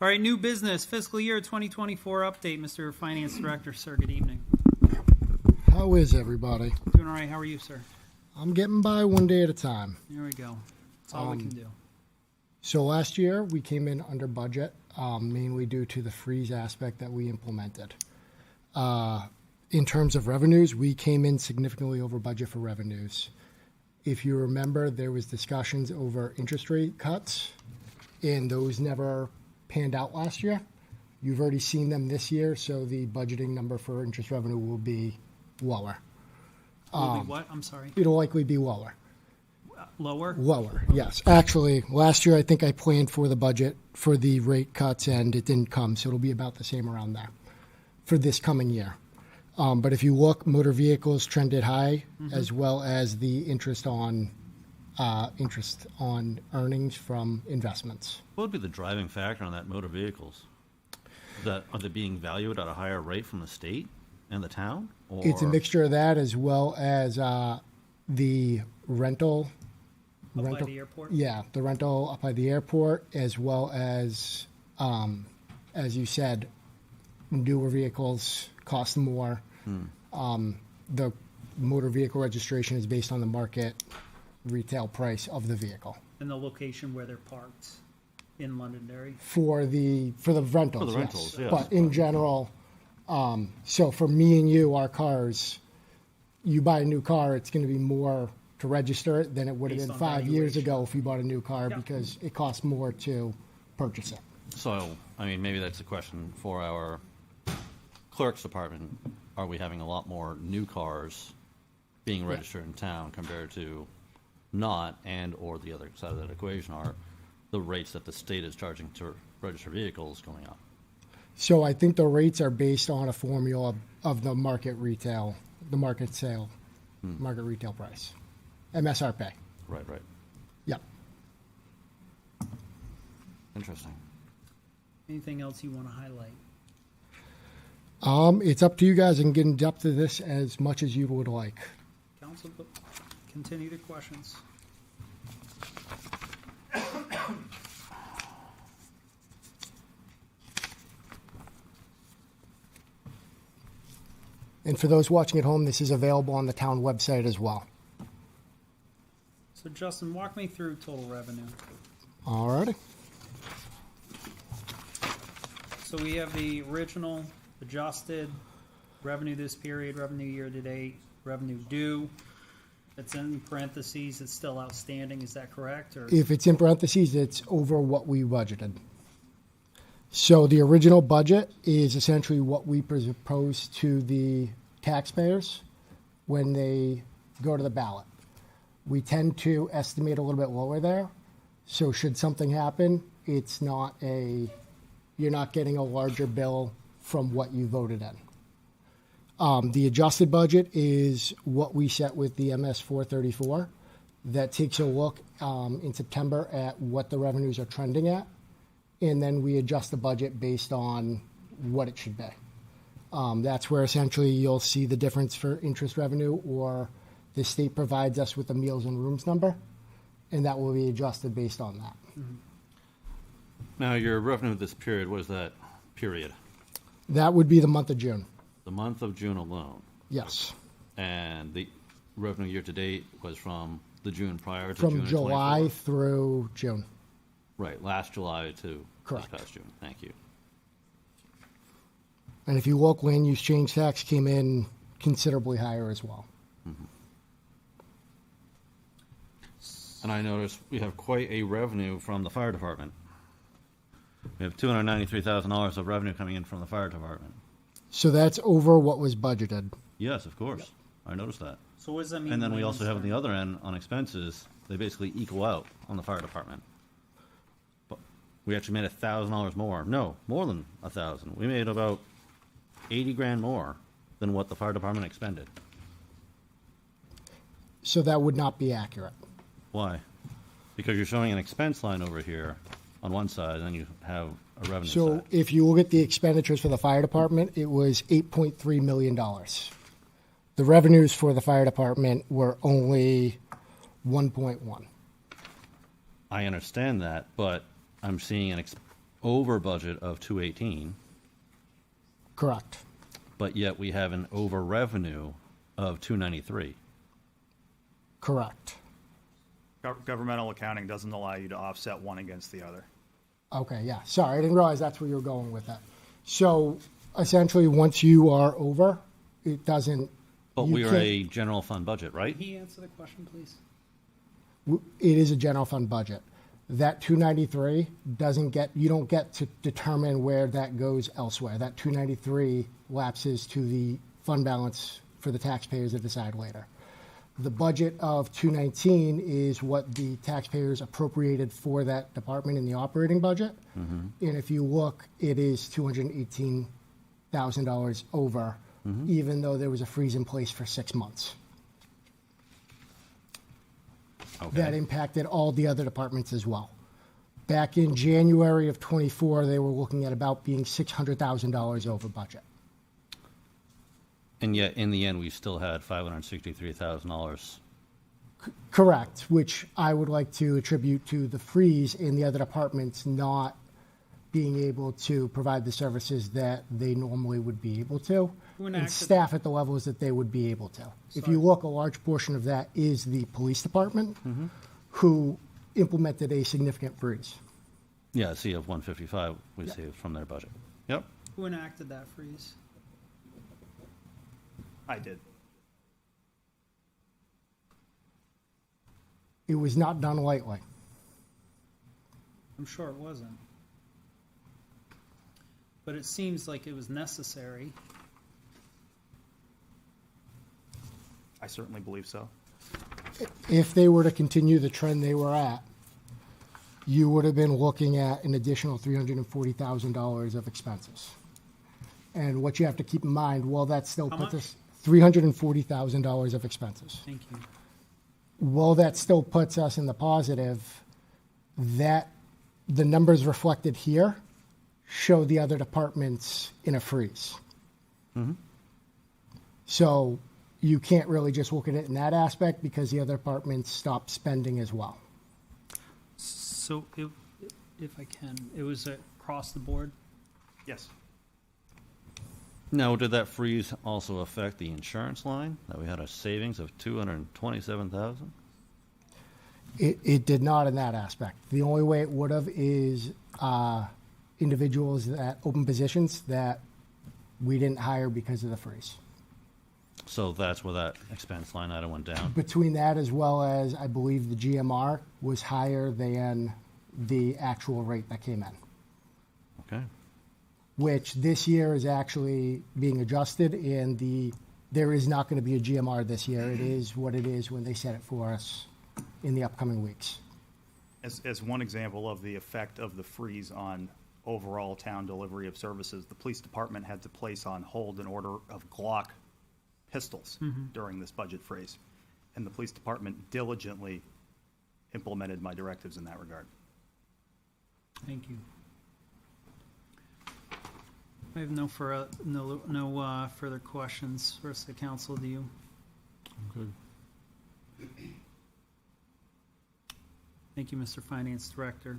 All right, new business, fiscal year 2024 update, Mr. Finance Director, sir. Good evening. How is everybody? Doing all right. How are you, sir? I'm getting by one day at a time. There we go. That's all we can do. So last year we came in under budget, mainly due to the freeze aspect that we implemented. In terms of revenues, we came in significantly over budget for revenues. If you remember, there was discussions over interest rate cuts, and those never panned out last year. You've already seen them this year, so the budgeting number for interest revenue will be lower. Will be what? I'm sorry. It'll likely be lower. Lower? Lower, yes. Actually, last year I think I planned for the budget for the rate cuts, and it didn't come, so it'll be about the same around there for this coming year. But if you look, motor vehicles trended high, as well as the interest on earnings from investments. What would be the driving factor on that motor vehicles? Are they being valued at a higher rate from the state and the town? Or? It's a mixture of that, as well as the rental. Up by the airport? Yeah, the rental up by the airport, as well as you said, newer vehicles cost more. The motor vehicle registration is based on the market retail price of the vehicle. And the location where they're parked in Londonderry? For the rentals, For the rentals, yes. But in general, so for me and you, our cars, you buy a new car, it's going to be more to register it than it would have Based been on 5 years valuation. ago if you bought a new car, Yeah. because it costs more to purchase it. So, I mean, maybe that's a question for our clerk's department. Are we having a lot more new cars being registered in town compared to not, and or the other side of that equation are the rates that the state is charging to register vehicles going up? So I think the rates are based on a formula of the market retail, the market sale, market retail price, MSRP. Right. Yep. Interesting. Anything else you want to highlight? It's up to you guys. I can get in depth to this as much as you would like. Council, continue the questions. And for those watching at home, this is available on the town website as well. So, Justin, walk me through total revenue. Alrighty. So we have the original adjusted revenue this period, revenue year to date, revenue due. It's in parentheses. It's still outstanding. Is that correct? Or If it's in parentheses, it's over what we budgeted. So the original budget is essentially what we propose to the taxpayers when they go to the ballot. We tend to estimate a little bit lower there. So should something happen, you're not getting a larger bill from what you voted in. The adjusted budget is what we set with the MS 434. That takes a look in September at what the revenues are trending at, and then we adjust the budget based on what it should be. That's where essentially you'll see the difference for interest revenue, or the state provides us with the meals and rooms number, and that will be adjusted based on that. Now, your revenue this period, what is that period? That would be the month of June. The month of June alone. Yes. And the revenue year to date was from the June prior to From June of July 24? through June. Right, last July to Correct. this past June. Thank you. And if you look, land use change tax came in considerably higher as well. And I noticed we have quite a revenue from the fire department. We have $293,000 of revenue coming in from the fire department. So that's over what was budgeted. Yes, of course. I noticed that. so what does that mean? And then we when also you have on the start? other end, on expenses, they basically equal out on the fire department. But we actually made $1,000 more. No, more than 1,000. We made about 80 grand more than what the fire department expended. So that would not be accurate. Why? Because you're showing an expense line over here on one side, and then you have a revenue So side. if you look at the expenditures for the fire department, it was $8.3 million. The revenues for the fire department were only 1.1. I understand that, but I'm seeing over budget of 218, Correct. but yet we have an over revenue of 293. Correct. Governmental accounting doesn't allow you to offset one against the other. Okay, yeah. Sorry, I didn't realize that's where you were going with that. So essentially, once you are over, it doesn't. But you we are can't- a general fund budget, right? Can he answer the question, please? It is a general fund budget. That 293 doesn't get, you don't get to determine where that goes elsewhere. That 293 lapses to the fund balance for the taxpayers to decide later. The budget of 219 is what the taxpayers appropriated for that department in the operating budget. And if you look, it is $218,000 over, even though there was a freeze in place for 6 months. That Okay. impacted all the other departments as well. Back in January of '24, they were looking at about being $600,000 over budget. And yet, in the end, we still had $563,000. Correct, which I would like to attribute to the freeze in the other departments not being able to provide the services that they normally would be able to, Who and enacted- staff at the levels that they would be able to. If Sorry. you look, a large portion of that is the police department, who implemented a significant freeze. Yeah, see, of 155 we saved from their budget. Yep. Who enacted that freeze? I did. It was not done lightly. I'm sure it wasn't. But it seems like it was necessary. I certainly believe so. If they were to continue the trend they were at, you would have been looking at an additional $340,000 of expenses. And what you have to keep in mind, while that still How puts much? us $340,000 of expenses. Thank you. While that still puts us in the positive, that the numbers reflected here show the other departments in a freeze. So you can't really just look at it in that aspect because the other departments stopped spending as well. So, if I can, it was across the board? Yes. Now, did that freeze also affect the insurance line? That we had a savings of $227,000? It did not in that aspect. The only way it would have is individuals that open positions that we didn't hire because of the freeze. So that's where that expense line item went down. Between that as well as I believe the GMR was higher than the actual rate that came in, Okay. which this year is actually being adjusted, and there is not going to be a GMR this year. It is what it is when they set it for us in the upcoming weeks. As one example of the effect of the freeze on overall town delivery of services, the police department had to place on hold an order of Glock pistols during this budget freeze. And the police department diligently implemented my directives in that regard. Thank you. I have no further questions. Rest of the council, do you? Good. Thank you, Mr. Finance Director.